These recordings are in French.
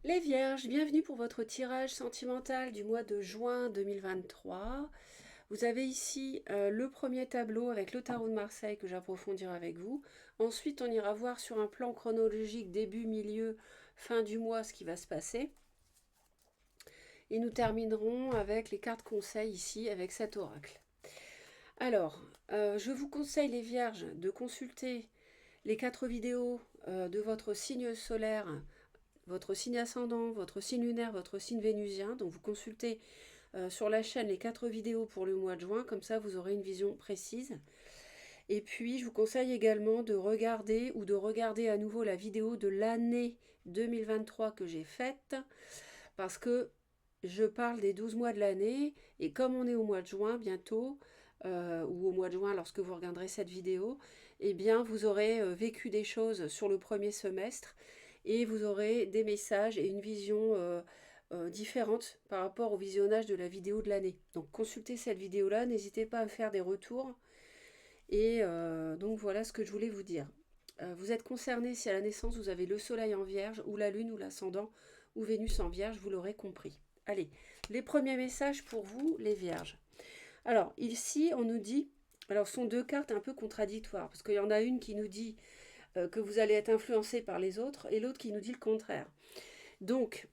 Les Vierges, bienvenue pour votre tirage sentimental du mois de juin 2023. Vous avez ici le premier tableau avec le tarot de Marseille que j'approfondirai avec vous. Ensuite, on ira voir sur un plan chronologique début, milieu, fin du mois ce qui va se passer. Et nous terminerons avec les cartes conseils ici avec cet oracle. Alors, je vous conseille les Vierges de consulter les 4 vidéos de votre signe solaire, votre signe ascendant, votre signe lunaire, votre signe vénusien. Donc vous consultez sur la chaîne les 4 vidéos pour le mois de juin, comme ça vous aurez une vision précise. Et puis je vous conseille également de regarder à nouveau la vidéo de l'année 2023 que j'ai faite, parce que je parle des 12 mois de l'année, et comme on est au mois de juin bientôt, ou au mois de juin lorsque vous regarderez cette vidéo, eh bien vous aurez vécu des choses sur le premier semestre, et vous aurez des messages et une vision différente par rapport au visionnage de la vidéo de l'année. Donc consultez cette vidéo-là, n'hésitez pas à me faire des retours. Et donc voilà ce que je voulais vous dire. Vous êtes concerné si à la naissance vous avez le soleil en vierge, ou la lune, ou l'ascendant, ou Vénus en vierge, vous l'aurez compris. Allez, les premiers messages pour vous, les vierges. Alors ici, on nous dit, alors ce sont deux cartes un peu contradictoires, parce qu'il y en a une qui nous dit que vous allez être influencé par les autres, et l'autre qui nous dit le contraire. Donc,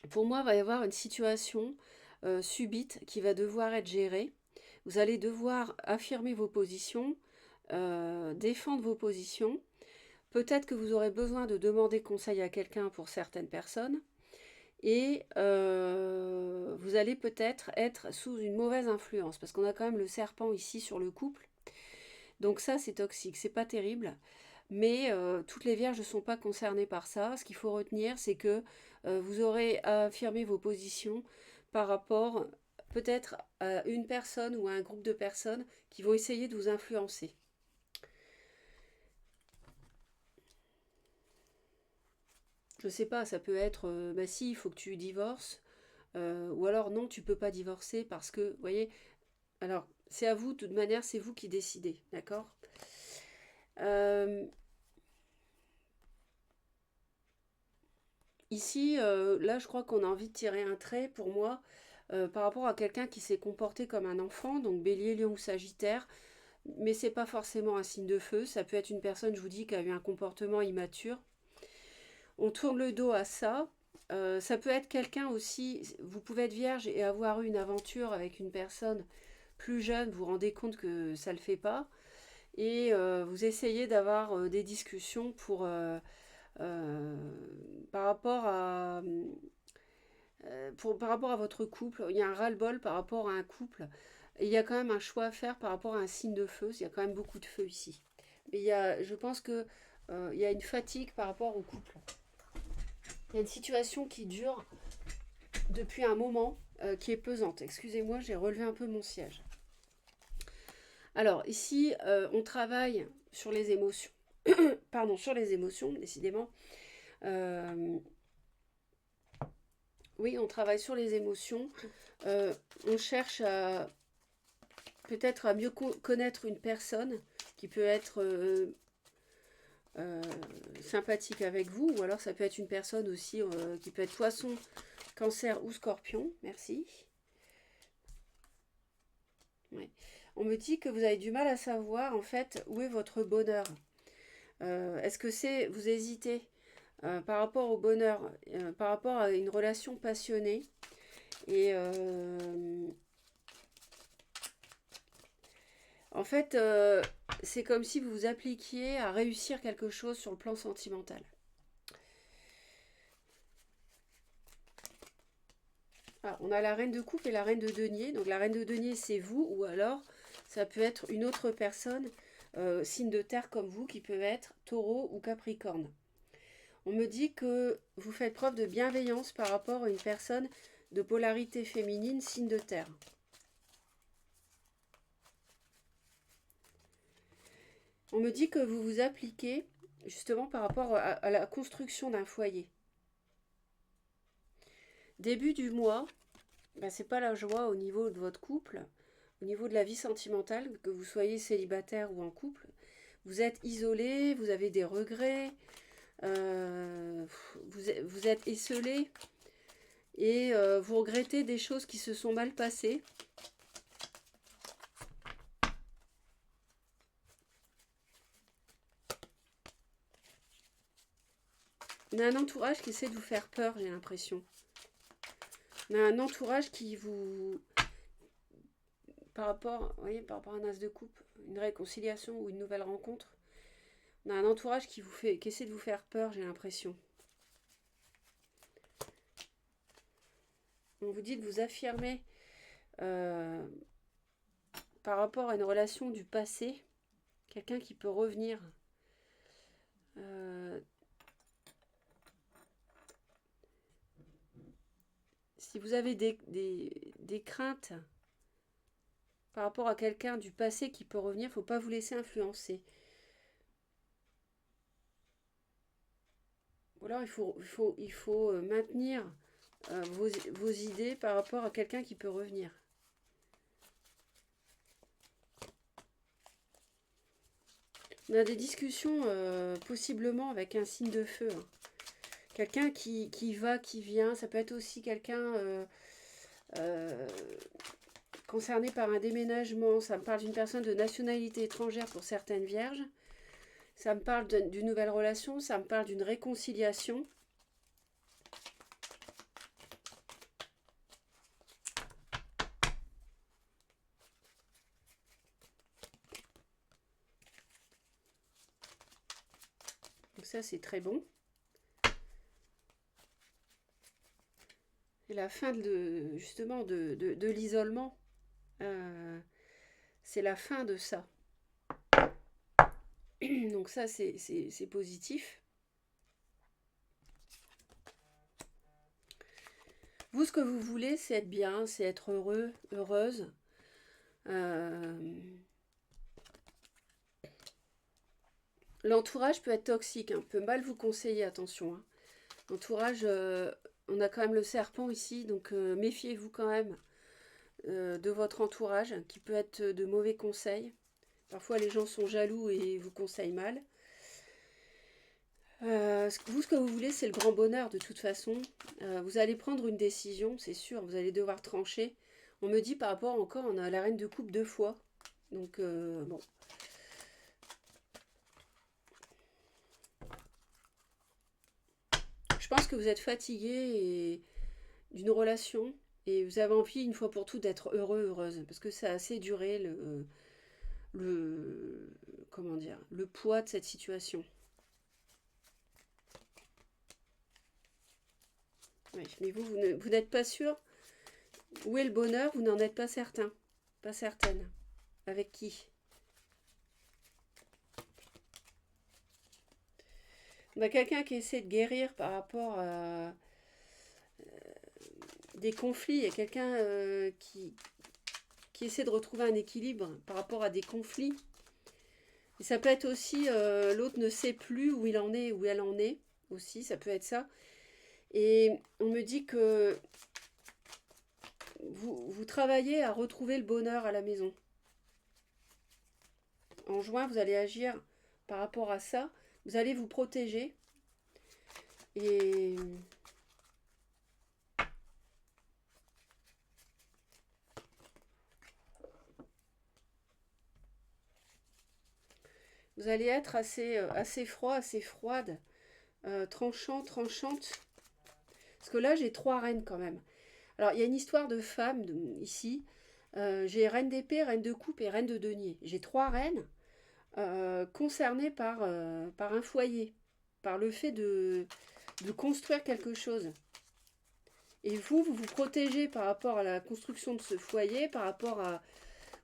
pour moi, il va y avoir une situation subite qui va devoir être gérée. Vous allez devoir affirmer vos positions, défendre vos positions. Peut-être que vous aurez besoin de demander conseil à quelqu'un pour certaines personnes. Et vous allez peut-être être sous une mauvaise influence, parce qu'on a quand même le serpent ici sur le couple. Donc ça, c'est toxique, c'est pas terrible. Mais toutes les vierges ne sont pas concernées par ça. Ce qu'il faut retenir, c'est que vous aurez à affirmer vos positions par rapport peut-être à une personne ou à un groupe de personnes qui vont essayer de vous influencer. Je sais pas, ça peut être bah si, il faut que tu divorces, ou alors non, tu peux pas divorcer parce que, vous voyez, alors c'est à vous, de toute manière, c'est vous qui décidez, d'accord. Euh, Ici, là, je crois qu'on a envie de tirer un trait pour moi par rapport à quelqu'un qui s'est comporté comme un enfant, donc Bélier, Lion ou Sagittaire, mais c'est pas forcément un signe de feu. Ça peut être une personne, je vous dis, qui a eu un comportement immature. On tourne le dos à ça. Ça peut être quelqu'un aussi. Vous pouvez être vierge et avoir eu une aventure avec une personne plus jeune. Vous vous rendez compte que ça le fait pas, et vous essayez d'avoir des discussions pour euh, par rapport à par rapport à votre couple. Il y a un ras-le-bol par rapport à un couple. Et il y a quand même un choix à faire par rapport à un signe de feu. Il y a quand même beaucoup de feu ici. Mais je pense que il y a une fatigue par rapport au couple. Il y a une situation qui dure depuis un moment, qui est pesante. Excusez-moi, j'ai relevé un peu mon siège. Alors ici, on travaille sur les émotions. Pardon, sur les émotions, décidément. Euh, oui, on travaille sur les émotions. On cherche à peut-être à mieux connaître une personne qui peut être euh, sympathique avec vous, ou alors ça peut être une personne aussi qui peut être poisson, cancer ou scorpion. Merci. Ouais. On me dit que vous avez du mal à savoir en fait où est votre bonheur. Est-ce que c'est, vous hésitez par rapport au bonheur, par rapport à une relation passionnée, et en fait, c'est comme si vous vous appliquiez à réussir quelque chose sur le plan sentimental. Ah, on a la reine de coupe et la reine de denier. Donc la reine de denier, c'est vous, ou alors ça peut être une autre personne, signe de terre comme vous, qui peut être taureau ou capricorne. On me dit que vous faites preuve de bienveillance par rapport à une personne de polarité féminine, signe de terre. On me dit que vous vous appliquez justement par rapport à la construction d'un foyer. Début du mois, ben, c'est pas la joie au niveau de votre couple, au niveau de la vie sentimentale, que vous soyez célibataire ou en couple. Vous êtes isolé, vous avez des regrets, Vous êtes esselé et vous regrettez des choses qui se sont mal passées. On a un entourage qui essaie de vous faire peur, j'ai l'impression. On a un entourage qui vous... Par rapport, vous voyez, par rapport à un as de coupe, une réconciliation ou une nouvelle rencontre, on a un entourage qui essaie de vous faire peur, j'ai l'impression. On vous dit de vous affirmer par rapport à une relation du passé, quelqu'un qui peut revenir. Si vous avez des craintes par rapport à quelqu'un du passé qui peut revenir, il ne faut pas vous laisser influencer. Ou alors il faut maintenir vos idées par rapport à quelqu'un qui peut revenir. On a des discussions possiblement avec un signe de feu. Hein. Quelqu'un qui va, qui vient. Ça peut être aussi quelqu'un concerné par un déménagement. Ça me parle d'une personne de nationalité étrangère pour certaines vierges. Ça me parle d'une nouvelle relation. Ça me parle d'une réconciliation. Donc ça, c'est très bon. Et la fin justement de l'isolement, c'est la fin de ça. Donc ça, c'est positif. Vous, ce que vous voulez, c'est être bien, c'est être heureux, heureuse. L'entourage peut être toxique, hein, peut mal vous conseiller, attention. Hein. L'entourage, on a quand même le serpent ici, donc méfiez-vous quand même de votre entourage, qui peut être de mauvais conseils. Parfois, les gens sont jaloux et vous conseillent mal. Vous, ce que vous voulez, c'est le grand bonheur de toute façon. Vous allez prendre une décision, c'est sûr, vous allez devoir trancher. On me dit par rapport encore, on a la reine de coupe 2 fois. Donc, bon. Je pense que vous êtes fatigué d'une relation et vous avez envie, une fois pour toutes, d'être heureux, heureuse. Parce que ça a assez duré comment dire, le poids de cette situation. Oui, mais vous n'êtes pas sûr. Où est le bonheur? Vous n'en êtes pas certain. Pas certaine. Avec qui? On a quelqu'un qui essaie de guérir par rapport à des conflits. Il y a quelqu'un qui essaie de retrouver un équilibre par rapport à des conflits. Et ça peut être aussi, l'autre ne sait plus où il en est, où elle en est aussi, ça peut être ça. Et on me dit que vous travaillez à retrouver le bonheur à la maison. En juin, vous allez agir par rapport à ça. Vous allez vous protéger. Et vous allez être assez froid, assez froide, tranchante. Parce que là, j'ai 3 reines quand même. Alors, il y a une histoire de femme ici. J'ai reine d'épée, reine de coupe et reine de denier. J'ai 3 reines concernées par un foyer, par le fait de construire quelque chose. Et vous vous protégez par rapport à la construction de ce foyer, par rapport à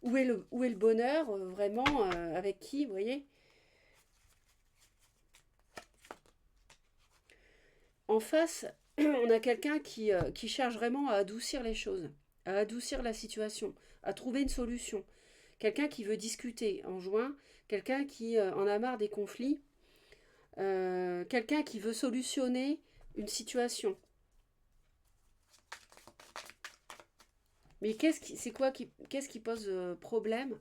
où est le bonheur, vraiment, avec qui, vous voyez. En face, on a quelqu'un qui cherche vraiment à adoucir les choses, à adoucir la situation, à trouver une solution. Quelqu'un qui veut discuter en juin, quelqu'un qui en a marre des conflits, quelqu'un qui veut solutionner une situation. Mais qu'est-ce qui pose problème?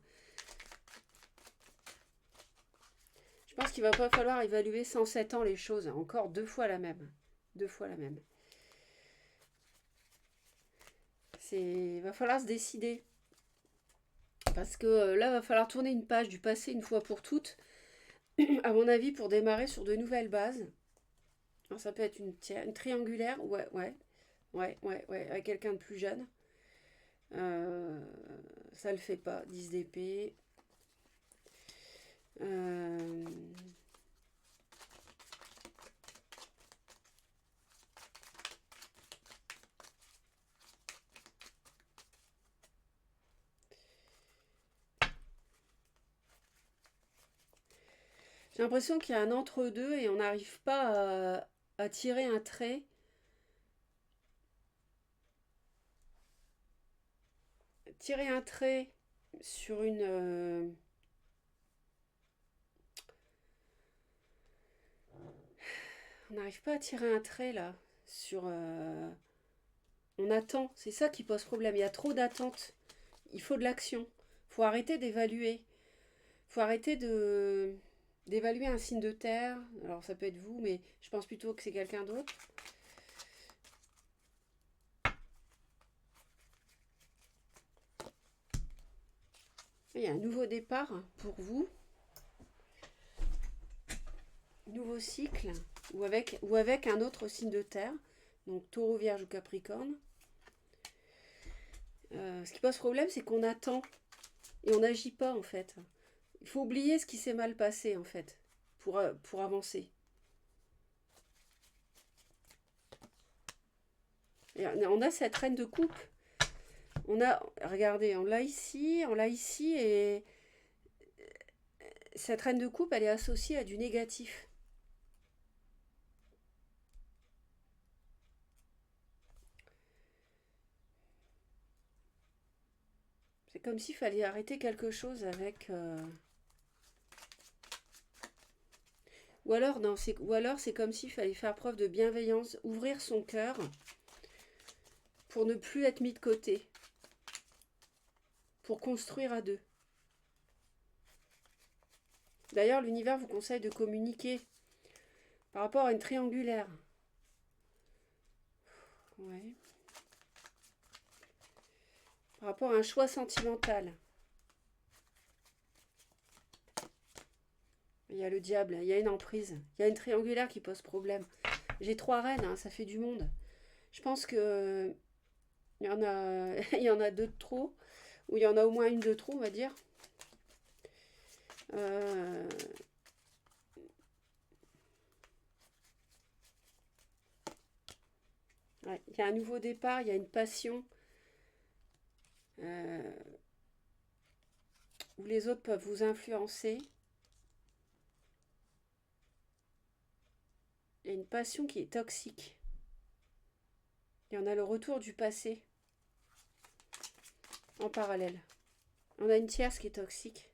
Je Je pense qu'il va pas falloir évaluer 107 ans les choses. Encore 2 fois la même. 2 fois la même. Il va falloir se décider. Parce que là, il va falloir tourner une page du passé une fois pour toutes. À mon avis, pour démarrer sur de nouvelles bases. Alors, ça peut être une triangulaire. Ouais, ouais. Ouais. Avec quelqu'un de plus jeune. Euh, ça le fait pas. 10 d'épée. Euh, J'ai l'impression qu'il y a un entre-deux et on n'arrive pas à tirer un trait. Tirer un trait sur une... on n'arrive pas à tirer un trait là. Sur... on attend. C'est ça qui pose problème. Il y a trop d'attente. Il faut de l'action. Il faut arrêter d'évaluer. Il faut arrêter d'évaluer un signe de terre. Alors ça peut être vous, mais je pense plutôt que c'est quelqu'un d'autre. Il y a un nouveau départ pour vous. Nouveau cycle. Ou avec un autre signe de terre. Donc taureau, vierge ou capricorne. Ce qui pose problème, c'est qu'on attend. Et on n'agit pas en fait. Il faut oublier ce qui s'est mal passé en fait. Pour avancer. Et on a cette reine de coupe. Regardez, on l'a ici, et cette reine de coupe, elle est associée à du négatif. C'est comme s'il fallait arrêter quelque chose avec... Ou alors, non, c'est comme s'il fallait faire preuve de bienveillance, ouvrir son cœur pour ne plus être mis de côté. Pour construire à deux. D'ailleurs, l'univers vous conseille de communiquer par rapport à une triangulaire. Ouais. Par rapport à un choix sentimental. Il y a le diable, il y a une emprise, il y a une triangulaire qui pose problème. J'ai 3 reines, hein, ça fait du monde. Je pense que il y en a, il y en a 2 de trop, ou il y en a au moins une de trop, on va dire. Ouais, il y a un nouveau départ, il y a une passion où les autres peuvent vous influencer. Il y a une passion qui est toxique. Il y en a le retour du passé en parallèle. On a une tierce qui est toxique.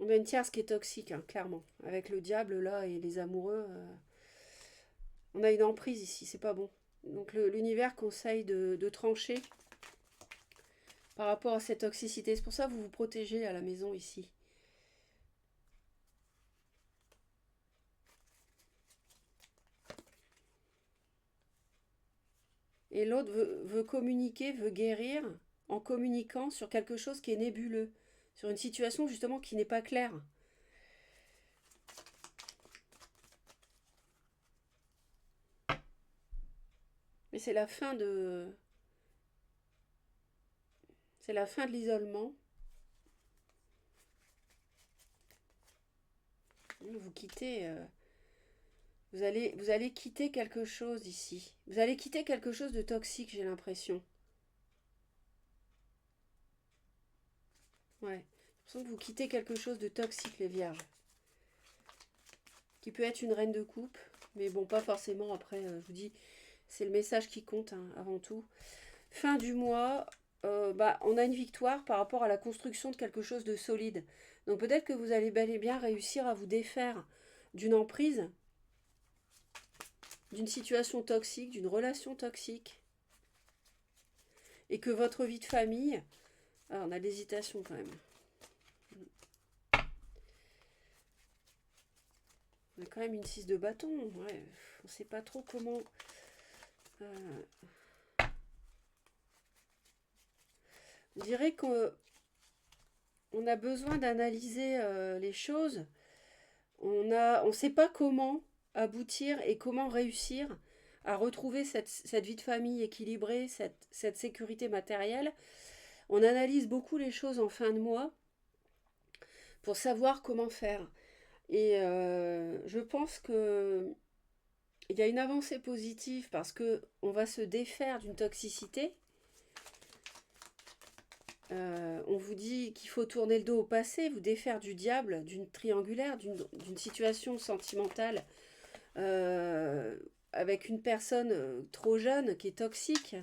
On a une tierce qui est toxique, hein, clairement. Avec le diable là et les amoureux. On a une emprise ici, c'est pas bon. Donc l'univers conseille de trancher par rapport à cette toxicité. C'est pour ça que vous vous protégez à la maison ici. Et l'autre veut communiquer, veut guérir en communiquant sur quelque chose qui est nébuleux, sur une situation justement qui n'est pas claire. Mais c'est la fin de... C'est la fin de l'isolement. Vous quittez... vous allez quitter quelque chose ici. Vous allez quitter quelque chose de toxique, j'ai l'impression. Ouais. Je sens que vous quittez quelque chose de toxique, les vierges. Qui peut être une reine de coupe. Mais bon, pas forcément. Après, je vous dis, c'est le message qui compte, hein, avant tout. Fin du mois, on a une victoire par rapport à la construction de quelque chose de solide. Donc peut-être que vous allez bel et bien réussir à vous défaire d'une emprise, d'une situation toxique, d'une relation toxique. Et que votre vie de famille... Ah, on a l'hésitation quand même. On a quand même une 6 de bâton. Ouais, on ne sait pas trop comment... on dirait qu'on a besoin d'analyser les choses. On ne sait pas comment aboutir et comment réussir à retrouver cette vie de famille équilibrée, cette sécurité matérielle. On analyse beaucoup les choses en fin de mois pour savoir comment faire. Et je pense que il y a une avancée positive parce que on va se défaire d'une toxicité. On vous dit qu'il faut tourner le dos au passé, vous défaire du diable, d'une triangulaire, d'une situation sentimentale avec une personne trop jeune qui est toxique.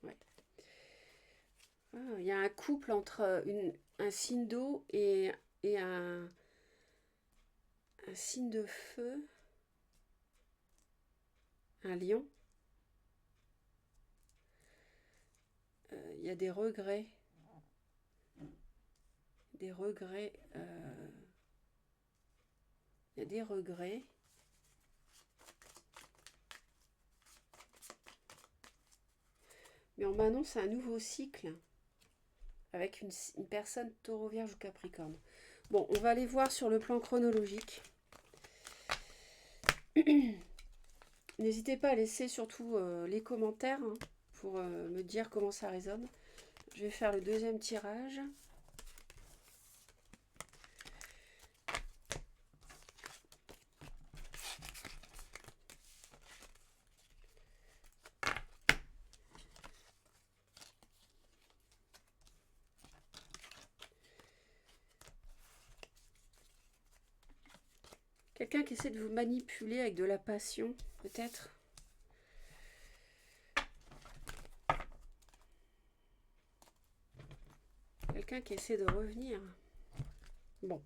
Ouais. Ah, il y a un couple entre un signe d'eau et un signe de feu, un lion. Il y a des regrets. Des regrets. Il y a des regrets. Mais on m'annonce un nouveau cycle avec une personne taureau, vierge ou capricorne. Bon, on va aller voir sur le plan chronologique. N'hésitez pas à laisser surtout les commentaires hein, pour me dire comment ça résonne. Je vais faire le deuxième tirage. Quelqu'un qui essaie de vous manipuler avec de la passion, peut-être. Quelqu'un qui essaie de revenir. Bon,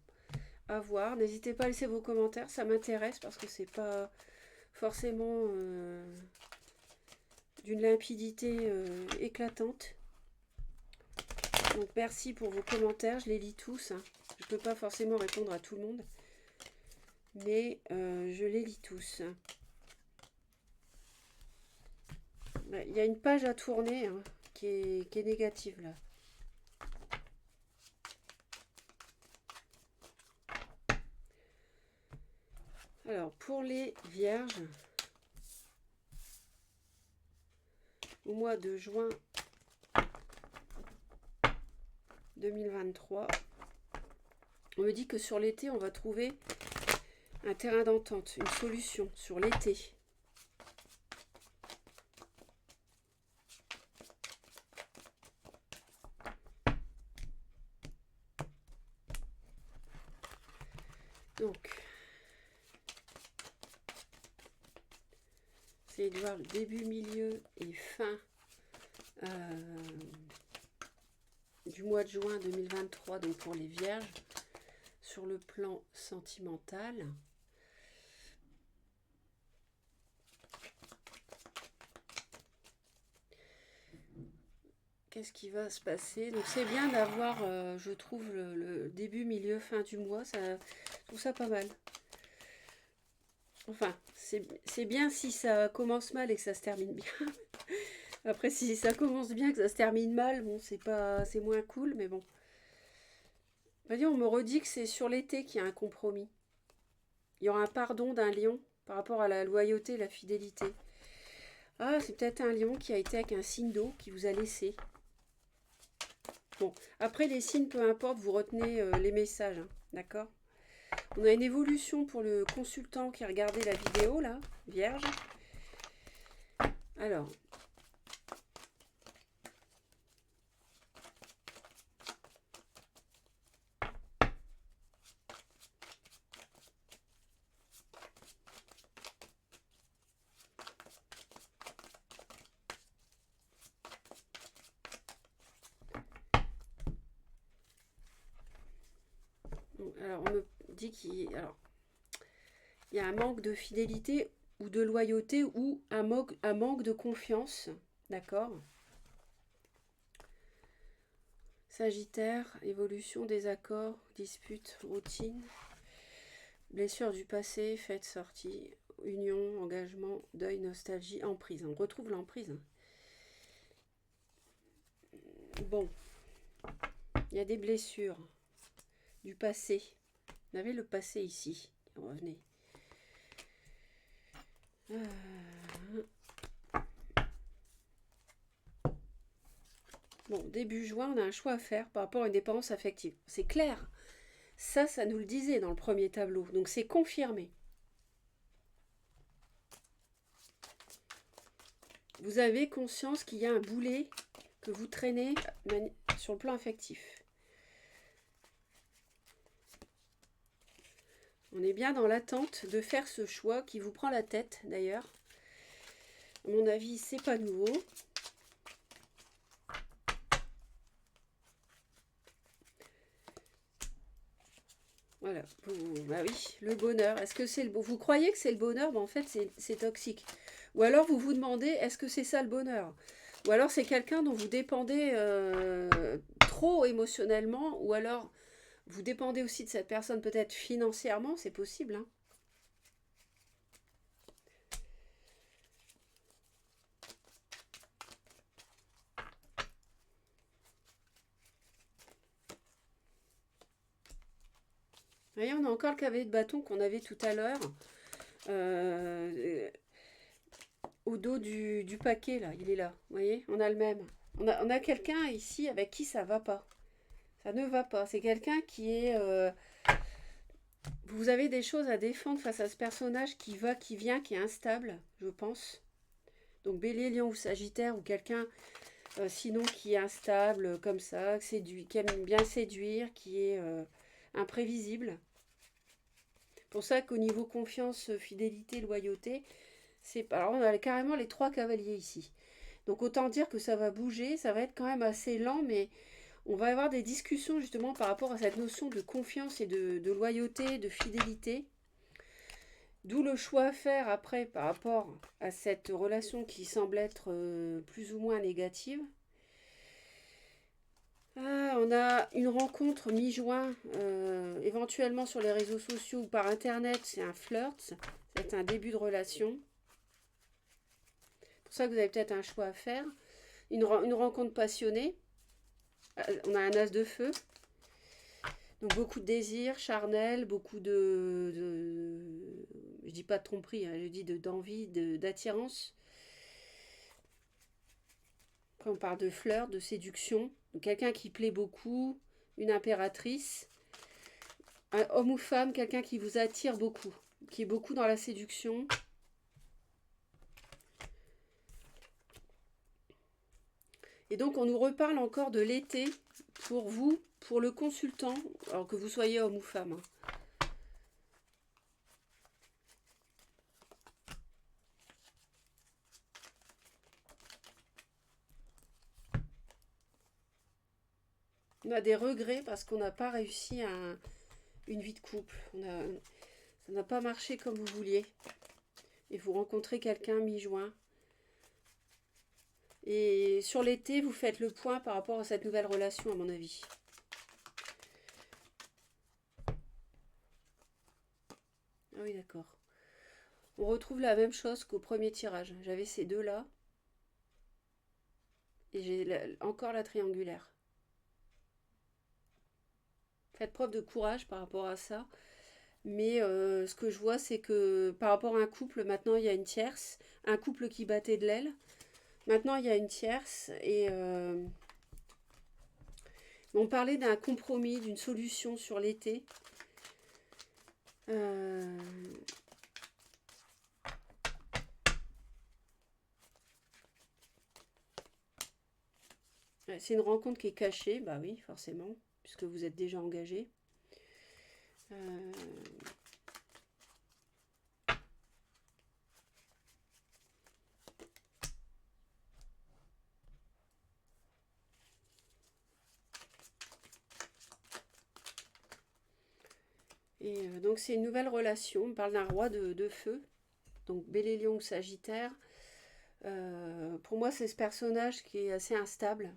à voir. N'hésitez pas à laisser vos commentaires, ça m'intéresse parce que c'est pas forcément d'une limpidité éclatante. Donc merci pour vos commentaires, je les lis tous. Hein. Je ne peux pas forcément répondre à tout le monde, mais je les lis tous. Il y a une page à tourner hein, qui est négative là. Alors pour les vierges, au mois de juin 2023, on me dit que sur l'été, on va trouver un terrain d'entente, une solution sur l'été. Donc, c'est de voir le début, milieu et fin du mois de juin 2023, donc pour les vierges, sur le plan sentimental. Qu'est-ce qui va se passer? Donc c'est bien d'avoir, je trouve, le début, milieu, fin du mois. Je trouve ça pas mal. Enfin, c'est bien si ça commence mal et que ça se termine bien. Après, si ça commence bien et que ça se termine mal, bon, c'est moins cool, mais bon. On me redit que c'est sur l'été qu'il y a un compromis. Il y aura un pardon d'un lion par rapport à la loyauté et la fidélité. Ah, c'est peut-être un lion qui a été avec un signe d'eau qui vous a laissé. Bon, après les signes, peu importe, vous retenez les messages, hein, d'accord? On a une évolution pour le consultant qui a regardé la vidéo, là, vierge. Alors, Alors, on me dit alors, il y a un manque de fidélité ou de loyauté ou un manque de confiance. D'accord? Sagittaire, évolution, désaccord, dispute, routine, blessure du passé, fête, sortie, union, engagement, deuil, nostalgie, emprise. On retrouve l'emprise. Bon, il y a des blessures du passé. On avait le passé ici. Revenez. Bon, début juin, on a un choix à faire par rapport à une dépendance affective. C'est clair. Ça nous le disait dans le premier tableau. Donc c'est confirmé. Vous avez conscience qu'il y a un boulet que vous traînez sur le plan affectif. On est bien dans l'attente de faire ce choix qui vous prend la tête d'ailleurs. À mon avis, c'est pas nouveau. Voilà, bah oui, le bonheur. Est-ce que c'est le vous croyez que c'est le bonheur? En fait, c'est toxique. Ou alors vous vous demandez, est-ce que c'est ça le bonheur? Ou alors c'est quelqu'un dont vous dépendez trop émotionnellement, ou alors vous dépendez aussi de cette personne peut-être financièrement, c'est possible, hein. Vous voyez, on a encore le cavalier de bâton qu'on avait tout à l'heure. Au dos du paquet, là, il est là. Vous voyez, on a le même. On a quelqu'un ici avec qui ça va pas. Ça ne va pas. C'est quelqu'un qui est... vous avez des choses à défendre face à ce personnage qui va, qui vient, qui est instable, je pense. Donc Bélier, Lion ou Sagittaire, ou quelqu'un sinon qui est instable, comme ça, qui aime bien séduire, qui est imprévisible. Pour ça qu'au niveau confiance, fidélité, loyauté, alors on a carrément les 3 cavaliers ici. Donc autant dire que ça va bouger, ça va être quand même assez lent, mais on va avoir des discussions justement par rapport à cette notion de confiance et de loyauté, de fidélité. D'où le choix à faire après par rapport à cette relation qui semble être plus ou moins négative. On a une rencontre mi-juin, éventuellement sur les réseaux sociaux ou par internet, c'est un flirt, c'est un début de relation. C'est pour ça que vous avez peut-être un choix à faire. Une rencontre passionnée, on a un as de feu, donc beaucoup de désir charnel, beaucoup je dis pas de tromperie, hein, je dis d'envie, d'attirance. Après on parle de flirt, de séduction, donc quelqu'un qui plaît beaucoup, une impératrice. Un homme ou femme, quelqu'un qui vous attire beaucoup, qui est beaucoup dans la séduction. Et donc, on nous reparle encore de l'été pour vous, pour le consultant, alors que vous soyez homme ou femme. On a des regrets parce qu'on n'a pas réussi à une vie de couple. Ça n'a pas marché comme vous vouliez. Et vous rencontrez quelqu'un mi-juin. Et sur l'été, vous faites le point par rapport à cette nouvelle relation, à mon avis. Ah oui, d'accord. On retrouve la même chose qu'au premier tirage. J'avais ces deux-là. Et j'ai encore la triangulaire. Faites preuve de courage par rapport à ça. Mais ce que je vois, c'est que par rapport à un couple, maintenant, il y a une tierce. Un couple qui battait de l'aile. Maintenant, il y a une tierce. Et on parlait d'un compromis, d'une solution sur l'été. C'est une rencontre qui est cachée. Bah oui, forcément, puisque vous êtes déjà engagé. Et donc c'est une nouvelle relation, on parle d'un roi de feu, donc Bélier, Lion, Sagittaire. Pour moi c'est ce personnage qui est assez instable.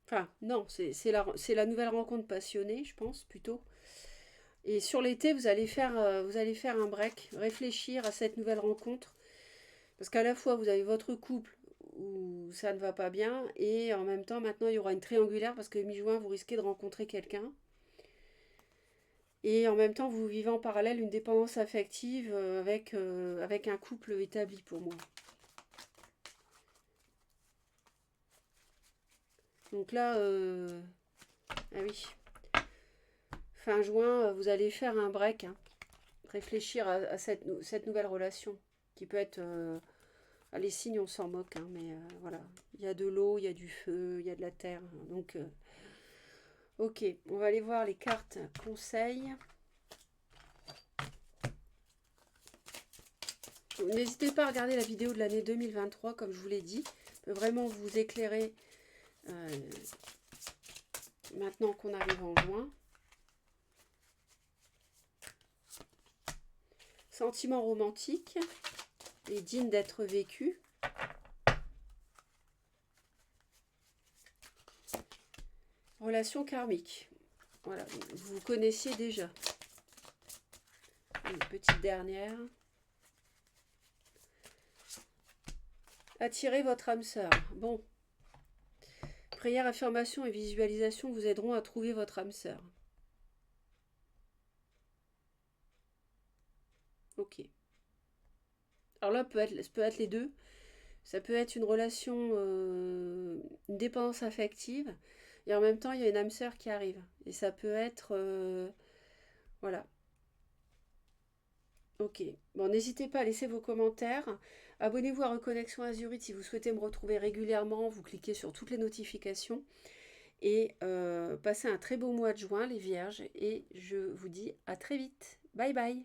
Enfin non, c'est la nouvelle rencontre passionnée, je pense plutôt. Et sur l'été, vous allez faire un break, réfléchir à cette nouvelle rencontre. Parce qu'à la fois, vous avez votre couple où ça ne va pas bien, et en même temps, maintenant, il y aura une triangulaire parce que mi-juin, vous risquez de rencontrer quelqu'un. Et en même temps, vous vivez en parallèle une dépendance affective avec un couple établi pour moi. Donc là, ah oui, fin juin, vous allez faire un break, hein. Réfléchir à cette nouvelle relation qui peut être... les signes, on s'en moque, hein, mais voilà. Il y a de l'eau, il y a du feu, il y a de la terre. Donc, ok, on va aller voir les cartes conseils. N'hésitez pas à regarder la vidéo de l'année 2023, comme je vous l'ai dit. Peut vraiment vous éclairer maintenant qu'on arrive en juin. Sentiment romantique et digne d'être vécu. Relation karmique. Voilà, vous connaissiez déjà. Une petite dernière. Attirez votre âme sœur. Bon. Prière, affirmation et visualisation vous aideront à trouver votre âme sœur. Ok. Alors là, ça peut être les deux. Ça peut être une relation, une dépendance affective. Et en même temps, il y a une âme sœur qui arrive. Et ça peut être... voilà. Ok. Bon, n'hésitez pas à laisser vos commentaires. Abonnez-vous à Reconnexion Azurite si vous souhaitez me retrouver régulièrement. Vous cliquez sur toutes les notifications. Et passez un très beau mois de juin, les vierges. Et je vous dis à très vite. Bye bye.